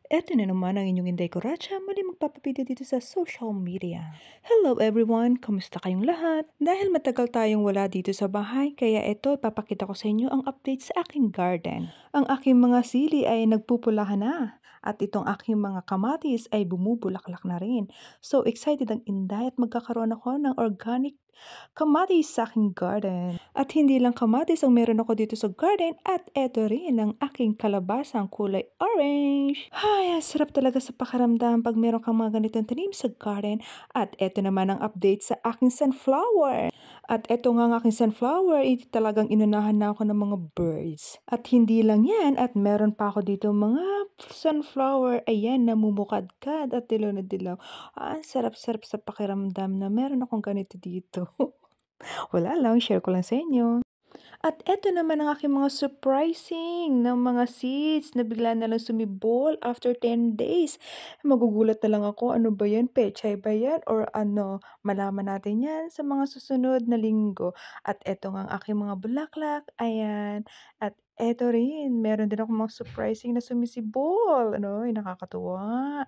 Eto na naman ang inyong Inday Coracha, muli magpapabida dito sa social media. Hello everyone! Kamusta kayong lahat? Dahil matagal tayong wala dito sa bahay, kaya eto ipapakita ko sa inyo ang update sa aking garden. Ang aking mga sili ay nagpupulahan na. At itong aking mga kamatis ay bumubulaklak na rin. So excited ang Inday at magkakaroon ako ng organic kamatis sa aking garden. At hindi lang kamatis ang meron ako dito sa garden at eto rin ang aking kalabasang kulay orange. Ay, ang sarap talaga sa pakiramdam pag meron kang mga ganitong tanim sa garden. At eto naman ang update sa aking sunflower. At eto nga ang aking sunflower, talagang inunahan na ako ng mga birds. At hindi lang yan, at meron pa ako dito mga sunflower, ayan, namumukadkad at dilaw na dilaw. Ang sarap-sarap sa pakiramdam na meron akong ganito dito. Wala lang, share ko lang sa inyo. At eto naman ang aking mga surprising na mga seeds na bigla na lang sumibol after 10 days. Magugulat na lang ako, ano ba yan? Pechay ba yan? Or ano? Malaman natin yan sa mga susunod na linggo. At eto nga ang aking mga bulaklak. Ayan. At eto rin, meron din ako mga surprising na sumisibol. Ano? Ay, nakakatuwa.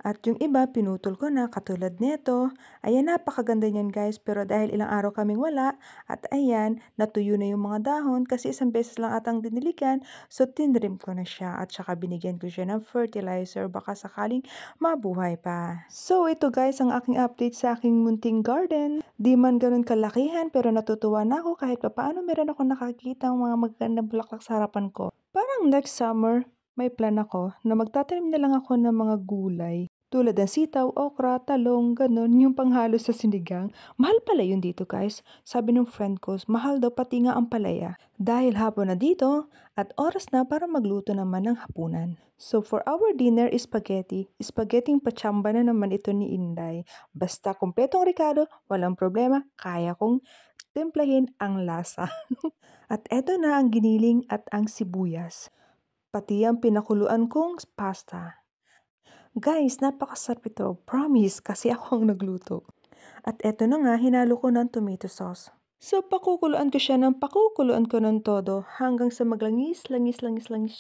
At yung iba, pinutol ko na katulad nito. Ayan, napakaganda niyan guys. Pero dahil ilang araw kaming wala, at ayan, natuyo na yung mga dahon kasi isang beses lang atang diniligan. So, tinrim ko na siya at saka binigyan ko siya ng fertilizer baka sakaling mabuhay pa. So, ito guys ang aking update sa aking munting garden. Di man ganun kalakihan pero natutuwa na ako kahit papaano meron ako nakakita ng mga magagandang bulaklak sa harapan ko. Parang next summer, may plan ako na magtatanim na lang ako ng mga gulay. Tulad ng sitaw, okra, talong, ganun, yung panghalo sa sinigang. Mahal pala yun dito guys. Sabi ng friend ko, mahal daw pati nga ang palaya. Dahil hapon na dito at oras na para magluto naman ng hapunan. So for our dinner is spaghetti. Spaghetti pachamba na naman ito ni Inday. Basta kumpletong ricado, walang problema, kaya kong timplahin ang lasa. At eto na ang giniling at ang sibuyas. Pati ang pinakuluan kong pasta. Guys, napakasarap ito. Promise, kasi ako ang nagluto. At eto na nga, hinalo ko ng tomato sauce. So, pakukuluan ko siya ng pakukuluan ko ng todo hanggang sa maglangis, langis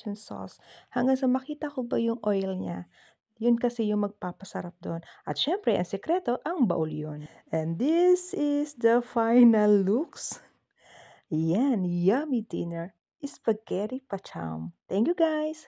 yung sauce. Hanggang sa makita ko ba yung oil niya. Yun kasi yung magpapasarap doon. At syempre, ang sekreto, ang baul yun. And this is the final looks. Yan, yummy dinner. Spaghetti pacham. Thank you guys!